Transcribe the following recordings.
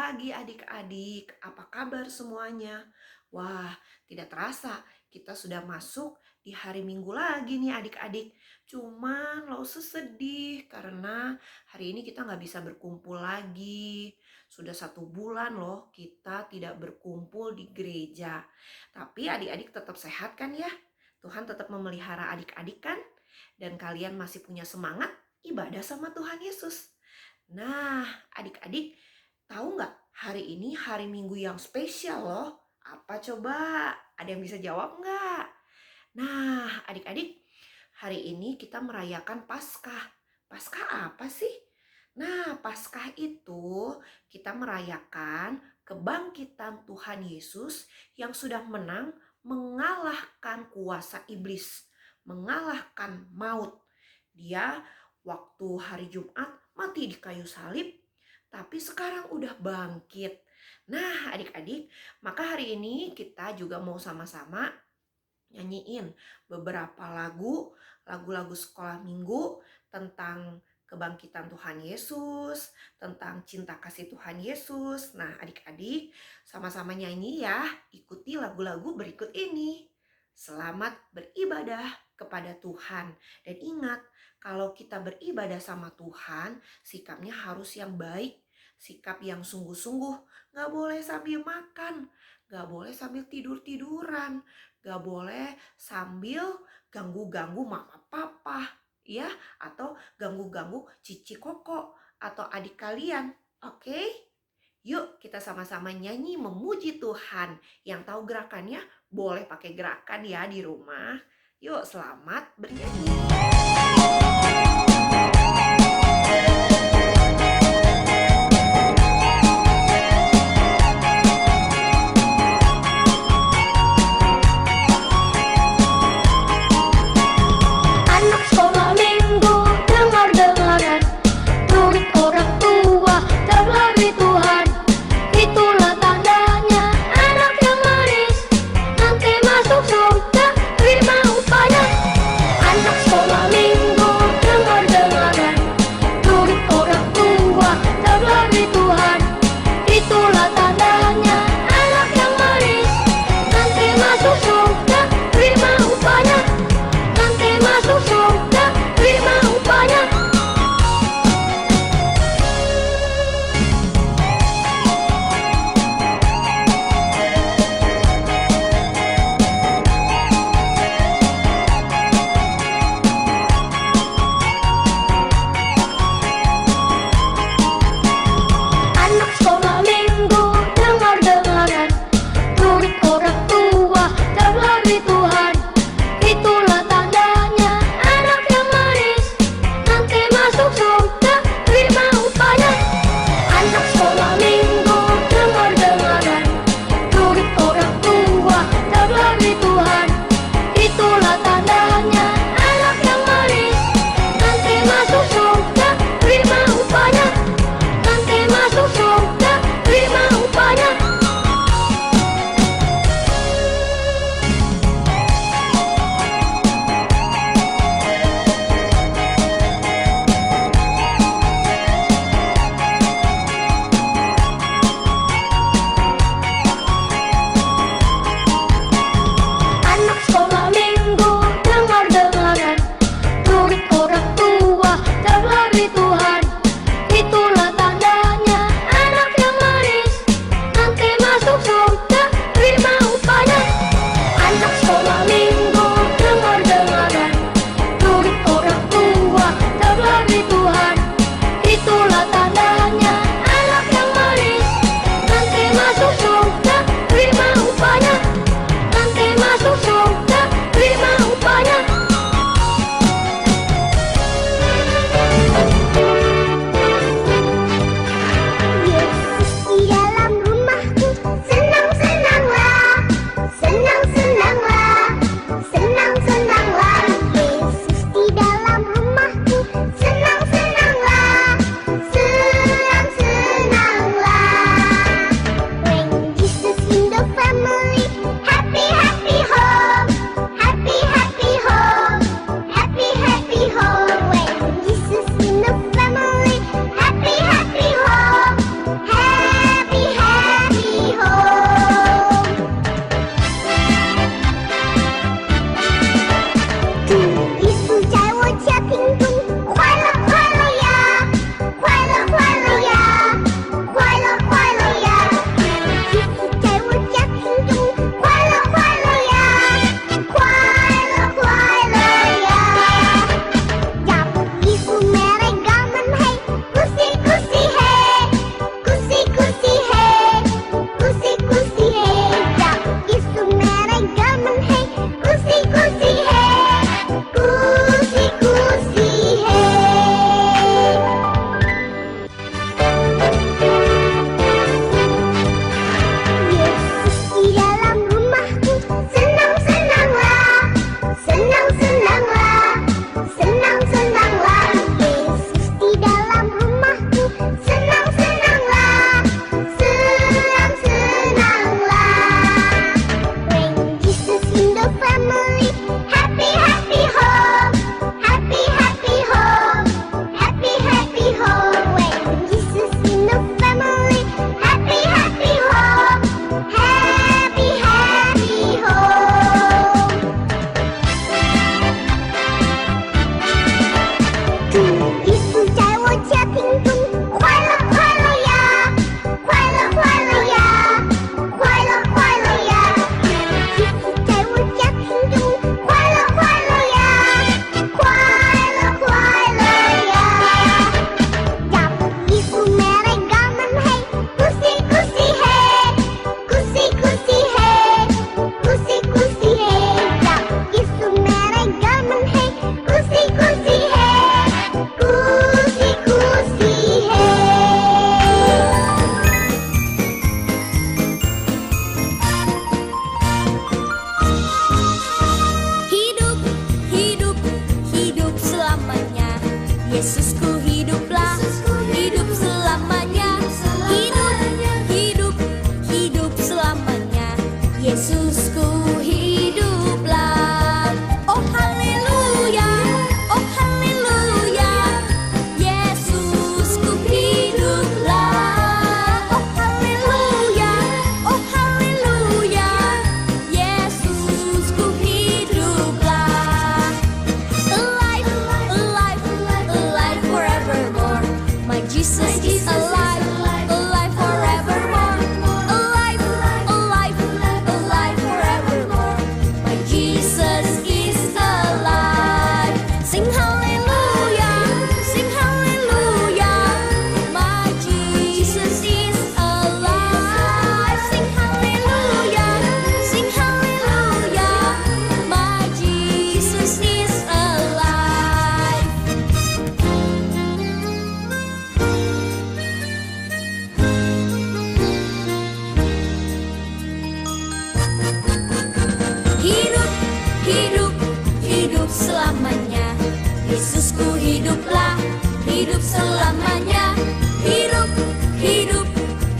lagi adik-adik, apa kabar semuanya? Wah, tidak terasa kita sudah masuk di hari Minggu lagi nih adik-adik. Cuman lo sedih karena hari ini kita nggak bisa berkumpul lagi. Sudah 1 bulan loh kita tidak berkumpul di gereja. Tapi adik-adik tetap sehat kan ya? Tuhan tetap memelihara adik-adik kan? Dan kalian masih punya semangat ibadah sama Tuhan Yesus. Nah, adik-adik tahu nggak hari ini hari Minggu yang spesial loh? Apa coba? Ada yang bisa jawab nggak? Nah, adik-adik, hari ini kita merayakan Paskah. Paskah apa sih? Nah, Paskah itu kita merayakan kebangkitan Tuhan Yesus yang sudah menang mengalahkan kuasa iblis, mengalahkan maut. Dia waktu hari Jumat mati di kayu salib, tapi sekarang udah bangkit. Nah adik-adik, maka hari ini kita juga mau sama-sama nyanyiin beberapa lagu-lagu sekolah minggu tentang kebangkitan Tuhan Yesus, tentang cinta kasih Tuhan Yesus. Nah adik-adik sama-sama nyanyi ya, ikuti lagu-lagu berikut ini. Selamat beribadah kepada Tuhan. Dan ingat, kalau kita beribadah sama Tuhan, sikapnya harus yang baik, sikap yang sungguh-sungguh. Gak boleh sambil makan, gak boleh sambil tidur-tiduran, gak boleh sambil ganggu-ganggu mama papa, ya, atau ganggu-ganggu cici koko atau adik kalian. Oke? Yuk kita sama-sama nyanyi memuji Tuhan. Yang tahu gerakannya boleh pakai gerakan ya di rumah. Yuk selamat bernyanyi. Anak sekolah minggu, dengar-dengaran, murid orang tua terlebih Tuhan. Itulah tandanya anak yang manis, nanti masuk surga terima upahnya. Anak sekolah minggu, dengar-dengaran.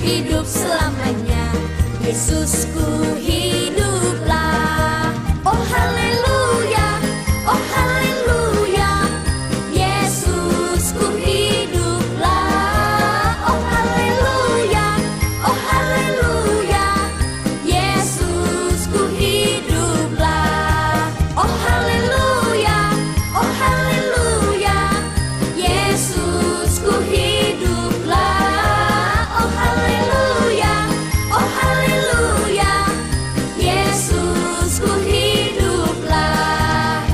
hidup selamanya. Yesusku hiduplah. Oh haleluya, oh haleluya. Yesusku hiduplah. Oh haleluya, oh haleluya. Yesusku hiduplah. Oh haleluya, oh haleluya. Yesusku hiduplah. Oh haleluya, oh haleluya. Yesusku hiduplah.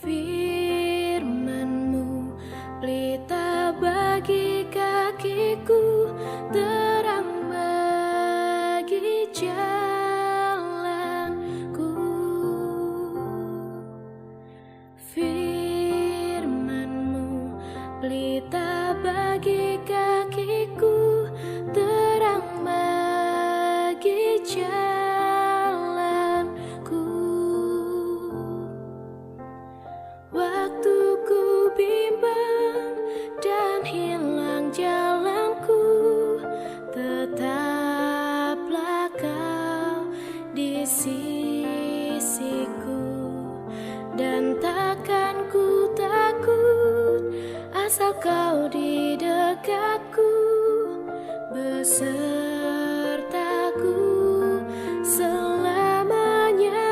Firman-Mu pelita bagi kakiku, terang bagi jalanku. Firman-Mu pelita bagi kakiku, terang bagi jalanku. Waktu ku bimbang dan hilang jalanku, tetaplah Kau di sisiku. Dan takkan ku takut, asal Kau di dekatku, besertaku selamanya.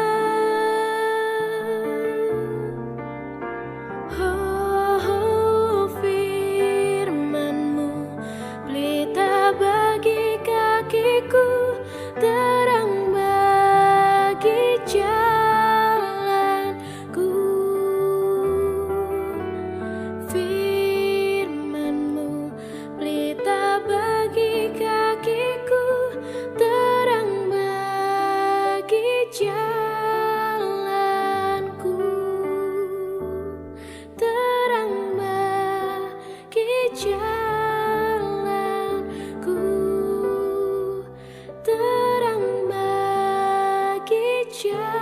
Oh, firman-Mu pelita bagi kakiku, terang bagi jalanku. Firman-Mu pelita bagi kakiku, terang bagi jalanku. Terang bagi jalanku, terang bagi jalanku.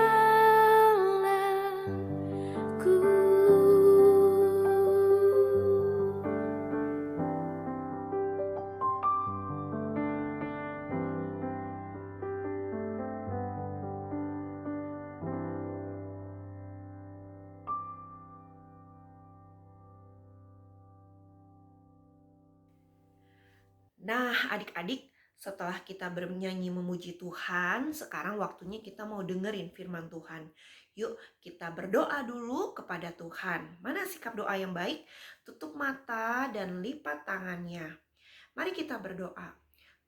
Nah, adik-adik, setelah kita bernyanyi memuji Tuhan, sekarang waktunya kita mau dengerin firman Tuhan. Yuk, kita berdoa dulu kepada Tuhan. Mana sikap doa yang baik? Tutup mata dan lipat tangannya. Mari kita berdoa.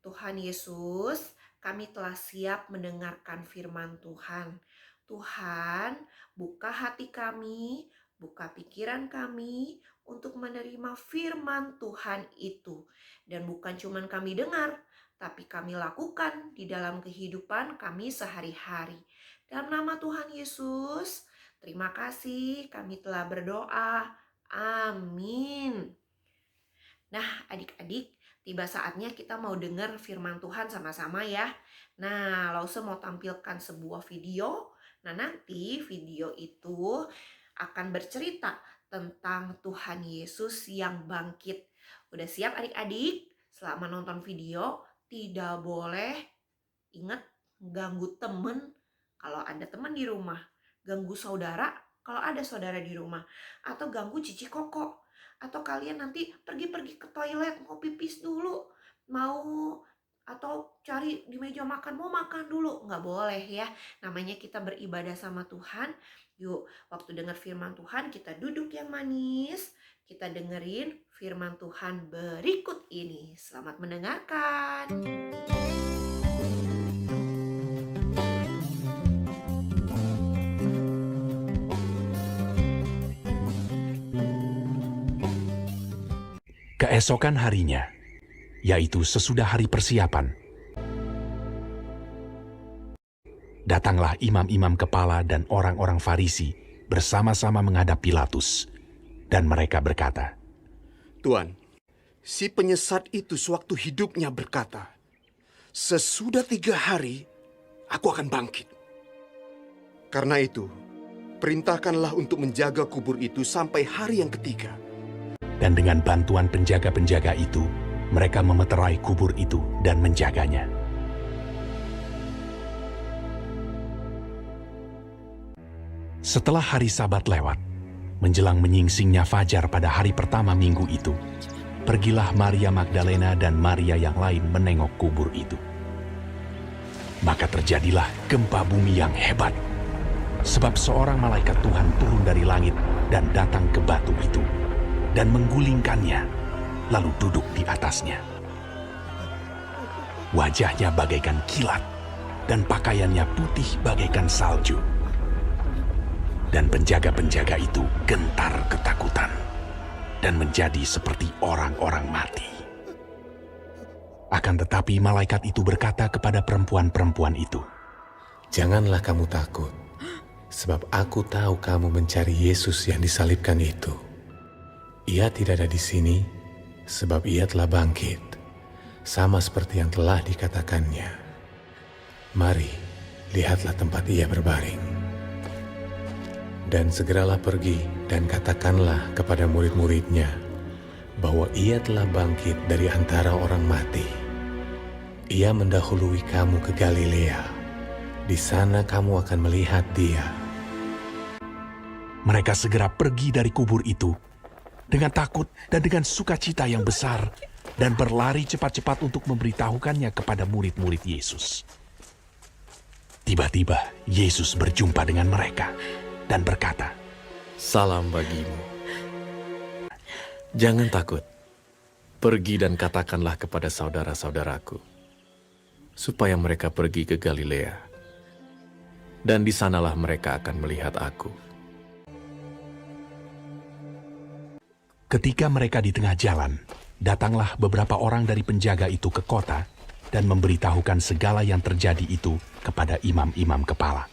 Tuhan Yesus, kami telah siap mendengarkan firman Tuhan. Tuhan, buka hati kami, buka pikiran kami untuk menerima firman Tuhan itu. Dan bukan cuma kami dengar, tapi kami lakukan di dalam kehidupan kami sehari-hari. Dalam nama Tuhan Yesus, terima kasih kami telah berdoa. Amin. Nah, adik-adik, tiba saatnya kita mau dengar firman Tuhan sama-sama ya. Nah, Lause mau tampilkan sebuah video. Nah, nanti video itu akan bercerita tentang Tuhan Yesus yang bangkit. Udah siap adik-adik? Selama nonton video, tidak boleh ingat ganggu temen kalau ada teman di rumah. Ganggu saudara kalau ada saudara di rumah. Atau ganggu cici koko. Atau kalian nanti pergi-pergi ke toilet, mau pipis dulu. Atau cari di meja makan, mau makan dulu. Nggak boleh ya. Namanya kita beribadah sama Tuhan. Yuk, waktu dengar firman Tuhan, kita duduk yang manis. Kita dengerin firman Tuhan berikut ini. Selamat mendengarkan. Keesokan harinya, yaitu sesudah hari persiapan, datanglah imam-imam kepala dan orang-orang Farisi bersama-sama menghadap Pilatus, dan mereka berkata, Tuan, si penyesat itu sewaktu hidupnya berkata, sesudah 3 hari, aku akan bangkit. Karena itu, perintahkanlah untuk menjaga kubur itu sampai hari yang ketiga. dan dengan bantuan penjaga-penjaga itu, mereka memeterai kubur itu dan menjaganya. Setelah hari Sabat lewat, menjelang menyingsingnya fajar pada hari pertama minggu itu, pergilah Maria Magdalena dan Maria yang lain menengok kubur itu. Maka terjadilah gempa bumi yang hebat, sebab seorang malaikat Tuhan turun dari langit dan datang ke batu itu, dan menggulingkannya, lalu duduk di atasnya. Wajahnya bagaikan kilat, dan pakaiannya putih bagaikan salju. Dan penjaga-penjaga itu gentar ketakutan, dan menjadi seperti orang-orang mati. Akan tetapi malaikat itu berkata kepada perempuan-perempuan itu, Janganlah kamu takut, sebab aku tahu kamu mencari Yesus yang disalibkan itu. Ia tidak ada di sini, sebab ia telah bangkit, sama seperti yang telah dikatakannya. Mari, lihatlah tempat ia berbaring. Dan segeralah pergi dan katakanlah kepada murid-muridnya bahwa ia telah bangkit dari antara orang mati. Ia mendahului kamu ke Galilea. Di sana kamu akan melihat dia. mereka segera pergi dari kubur itu dengan takut dan dengan sukacita yang besar, dan berlari cepat-cepat untuk memberitahukannya kepada murid-murid Yesus. Tiba-tiba Yesus berjumpa dengan mereka dan berkata, Salam bagimu. Jangan takut. Pergi dan katakanlah kepada saudara-saudaraku, supaya mereka pergi ke Galilea. Dan di sanalah mereka akan melihat aku. Ketika mereka di tengah jalan, datanglah beberapa orang dari penjaga itu ke kota dan memberitahukan segala yang terjadi itu kepada imam-imam kepala.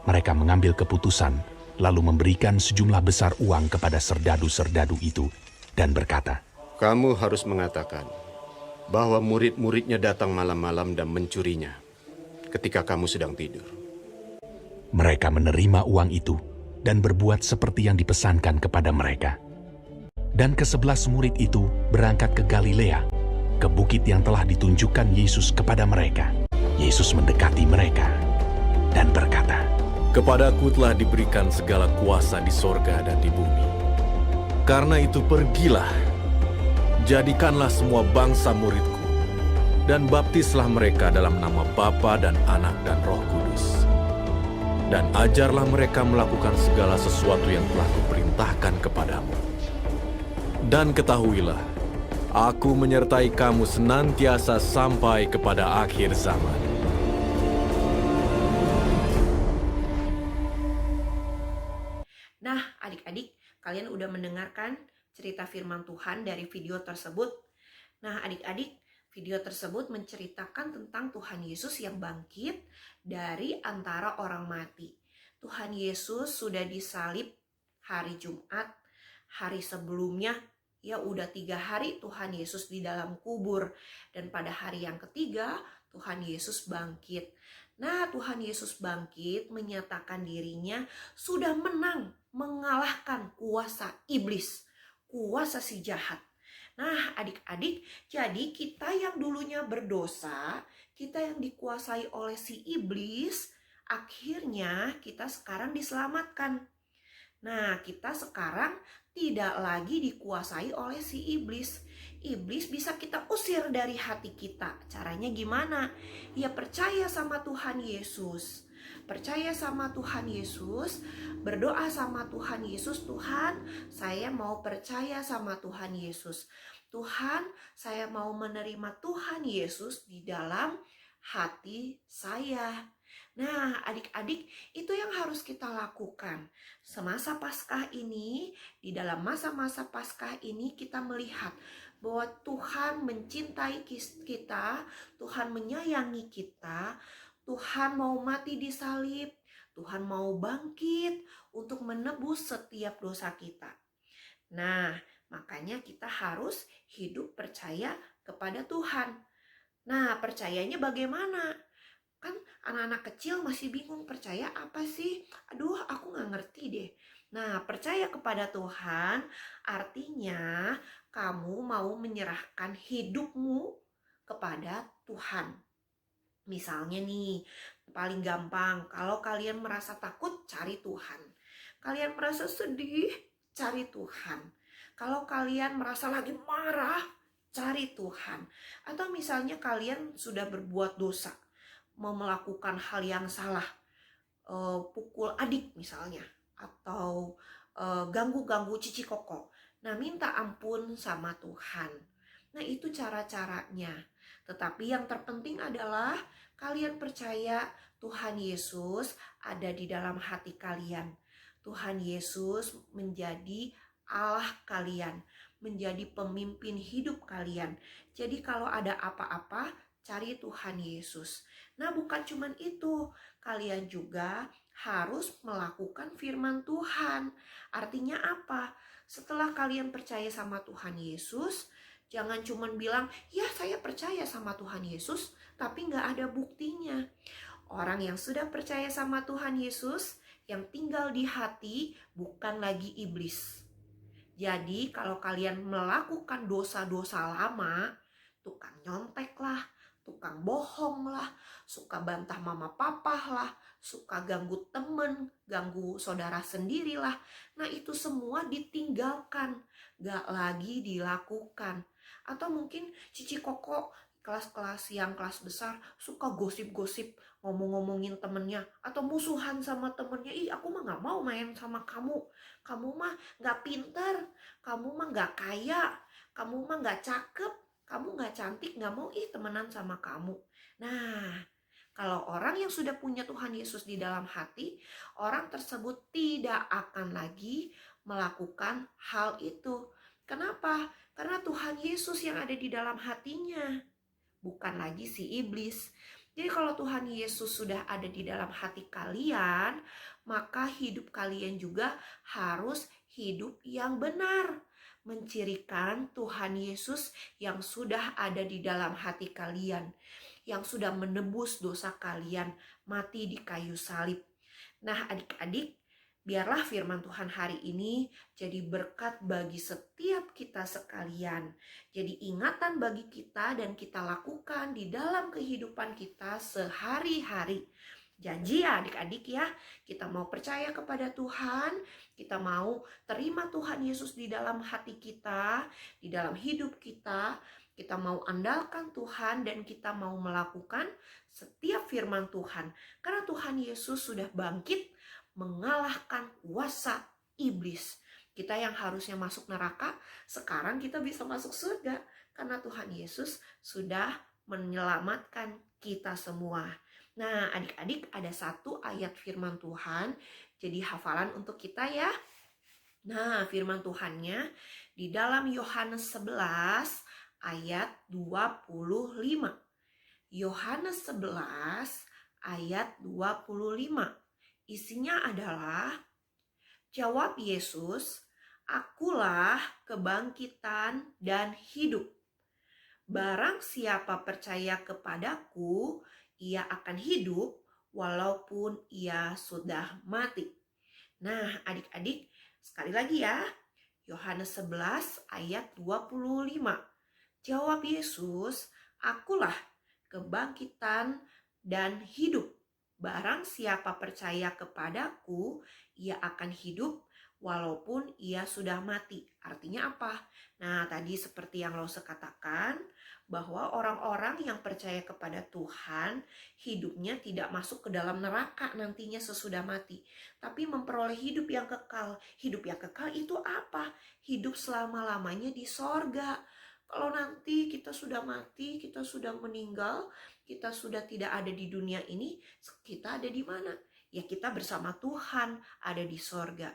Mereka mengambil keputusan, lalu memberikan sejumlah besar uang kepada serdadu-serdadu itu dan berkata, Kamu harus mengatakan bahwa murid-muridnya datang malam-malam dan mencurinya ketika kamu sedang tidur. mereka menerima uang itu dan berbuat seperti yang dipesankan kepada mereka. Dan ke-11 murid itu berangkat ke Galilea, ke bukit yang telah ditunjukkan Yesus kepada mereka. Yesus mendekati mereka dan berkata, Kepadaku telah diberikan segala kuasa di sorga dan di bumi. Karena itu pergilah, jadikanlah semua bangsa muridku, dan baptislah mereka dalam nama Bapa dan Anak dan Roh Kudus. Dan ajarlah mereka melakukan segala sesuatu yang telah kuperintahkan kepadamu. Dan ketahuilah, aku menyertai kamu senantiasa sampai kepada akhir zaman. Nah, adik-adik, kalian udah mendengarkan cerita firman Tuhan dari video tersebut. Nah, adik-adik, video tersebut menceritakan tentang Tuhan Yesus yang bangkit dari antara orang mati. Tuhan Yesus sudah disalib hari Jumat, hari sebelumnya, ya udah 3 hari Tuhan Yesus di dalam kubur. Dan pada hari yang ketiga, Tuhan Yesus bangkit. Nah, Tuhan Yesus bangkit menyatakan dirinya sudah menang, mengalahkan kuasa iblis, kuasa si jahat. Nah, adik-adik, jadi kita yang dulunya berdosa, kita yang dikuasai oleh si iblis, akhirnya kita sekarang diselamatkan. Nah, kita sekarang tidak lagi dikuasai oleh si iblis. Iblis bisa kita usir dari hati kita. Caranya gimana? Ya percaya sama Tuhan Yesus. Percaya sama Tuhan Yesus, berdoa sama Tuhan Yesus, Tuhan, saya mau percaya sama Tuhan Yesus. Tuhan, saya mau menerima Tuhan Yesus di dalam hati saya. Nah, adik-adik, itu yang harus kita lakukan. Semasa Paskah ini, di dalam masa-masa Paskah ini kita melihat bahwa Tuhan mencintai kita, Tuhan menyayangi kita, Tuhan mau mati di salib, Tuhan mau bangkit untuk menebus setiap dosa kita. Nah, makanya kita harus hidup percaya kepada Tuhan. Nah, percayanya bagaimana? Kan anak-anak kecil masih bingung percaya apa sih? Aduh, aku nggak ngerti deh. Nah, percaya kepada Tuhan artinya kamu mau menyerahkan hidupmu kepada Tuhan. Misalnya nih, paling gampang, kalau kalian merasa takut, cari Tuhan. Kalian merasa sedih, cari Tuhan. Kalau kalian merasa lagi marah, cari Tuhan. Atau misalnya kalian sudah berbuat dosa, mau melakukan hal yang salah, pukul adik misalnya, atau ganggu-ganggu cici koko. Nah, minta ampun sama Tuhan. Nah, itu cara-caranya. Tetapi yang terpenting adalah kalian percaya Tuhan Yesus ada di dalam hati kalian. Tuhan Yesus menjadi Allah kalian, menjadi pemimpin hidup kalian. Jadi kalau ada apa-apa, cari Tuhan Yesus. Nah, bukan cuman itu, kalian juga harus melakukan firman Tuhan. Artinya apa? Setelah kalian percaya sama Tuhan Yesus, jangan cuman bilang, ya saya percaya sama Tuhan Yesus, tapi nggak ada buktinya. Orang yang sudah percaya sama Tuhan Yesus, yang tinggal di hati bukan lagi iblis. Jadi kalau kalian melakukan dosa-dosa lama, tukang nyontek lah, tukang bohong lah, suka bantah mama papa lah, suka ganggu temen, ganggu saudara sendiri lah. Nah, itu semua ditinggalkan, gak lagi dilakukan. Atau mungkin cici koko kelas-kelas yang kelas besar suka gosip-gosip, ngomong-ngomongin temennya, atau musuhan sama temennya. Ih, aku mah gak mau main sama kamu. Kamu mah gak pinter, kamu mah gak kaya, kamu mah gak cakep, kamu gak cantik, gak mau temenan sama kamu. Nah, kalau orang yang sudah punya Tuhan Yesus di dalam hati, orang tersebut tidak akan lagi melakukan hal itu. Kenapa? Karena Tuhan Yesus yang ada di dalam hatinya, bukan lagi si iblis. Jadi kalau Tuhan Yesus sudah ada di dalam hati kalian, maka hidup kalian juga harus hidup yang benar, mencirikan Tuhan Yesus yang sudah ada di dalam hati kalian, yang sudah menebus dosa kalian mati di kayu salib. Nah, adik-adik, biarlah firman Tuhan hari ini jadi berkat bagi setiap kita sekalian. Jadi ingatan bagi kita dan kita lakukan di dalam kehidupan kita sehari-hari. Janji ya adik-adik ya, kita mau percaya kepada Tuhan, kita mau terima Tuhan Yesus di dalam hati kita, di dalam hidup kita mau andalkan Tuhan dan kita mau melakukan setiap firman Tuhan. Karena Tuhan Yesus sudah bangkit mengalahkan kuasa iblis. Kita yang harusnya masuk neraka, sekarang kita bisa masuk surga. Karena Tuhan Yesus sudah menyelamatkan kita semua. Nah, adik-adik, ada satu ayat firman Tuhan, jadi hafalan untuk kita ya. Nah, firman Tuhannya di dalam Yohanes 11 ayat 25. Yohanes 11 ayat 25. Isinya adalah, jawab Yesus, "Akulah kebangkitan dan hidup. Barang siapa percaya kepadaku, ia akan hidup walaupun ia sudah mati." Nah, adik-adik, sekali lagi ya. Yohanes 11 ayat 25. Jawab Yesus, "Akulah kebangkitan dan hidup. Barang siapa percaya kepadaku, ia akan hidup walaupun ia sudah mati." Artinya apa? Nah, tadi seperti yang Lause katakan, bahwa orang-orang yang percaya kepada Tuhan, hidupnya tidak masuk ke dalam neraka nantinya sesudah mati, tapi memperoleh hidup yang kekal. Hidup yang kekal itu apa? Hidup selama-lamanya di sorga. Kalau nanti kita sudah mati, kita sudah meninggal, kita sudah tidak ada di dunia ini, kita ada di mana? Ya, kita bersama Tuhan ada di sorga.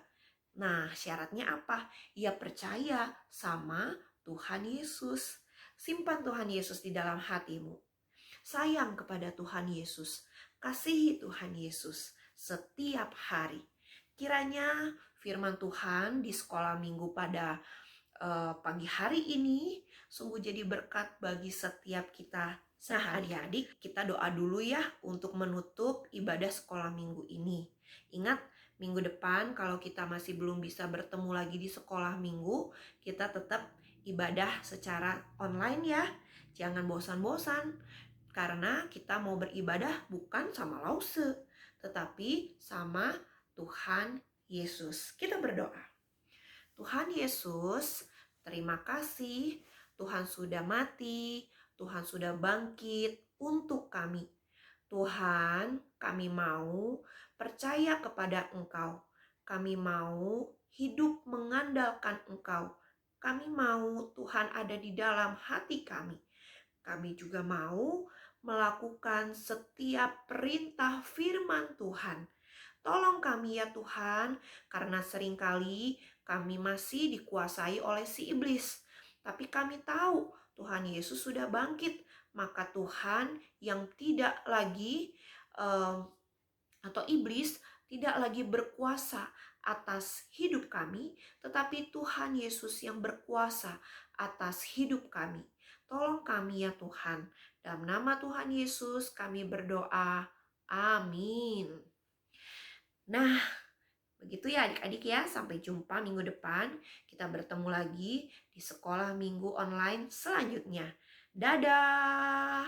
Nah, syaratnya apa? Ya, percaya sama Tuhan Yesus. Simpan Tuhan Yesus di dalam hatimu. Sayang kepada Tuhan Yesus. Kasihi Tuhan Yesus setiap hari. Kiranya firman Tuhan di sekolah minggu pada pagi hari ini sungguh jadi berkat bagi setiap kita. Nah, adik-adik, kita doa dulu ya untuk menutup ibadah sekolah minggu ini. Ingat, minggu depan kalau kita masih belum bisa bertemu lagi di sekolah minggu, kita tetap ibadah secara online ya. Jangan bosan-bosan, karena kita mau beribadah bukan sama Lause, tetapi sama Tuhan Yesus. Kita berdoa. Tuhan Yesus, terima kasih. Tuhan sudah mati, Tuhan sudah bangkit untuk kami. Tuhan, kami mau percaya kepada Engkau. Kami mau hidup mengandalkan Engkau. Kami mau Tuhan ada di dalam hati kami. Kami juga mau melakukan setiap perintah firman Tuhan. Tolong kami ya Tuhan, karena seringkali kami masih dikuasai oleh si iblis. Tapi kami tahu Tuhan Yesus sudah bangkit, maka Tuhan yang tidak lagi atau iblis tidak lagi berkuasa atas hidup kami, tetapi Tuhan Yesus yang berkuasa atas hidup kami. Tolong kami ya Tuhan. Dalam nama Tuhan Yesus kami berdoa. Amin. Nah, begitu ya adik-adik ya. Sampai jumpa minggu depan. Kita bertemu lagi di sekolah minggu online selanjutnya. Dadah!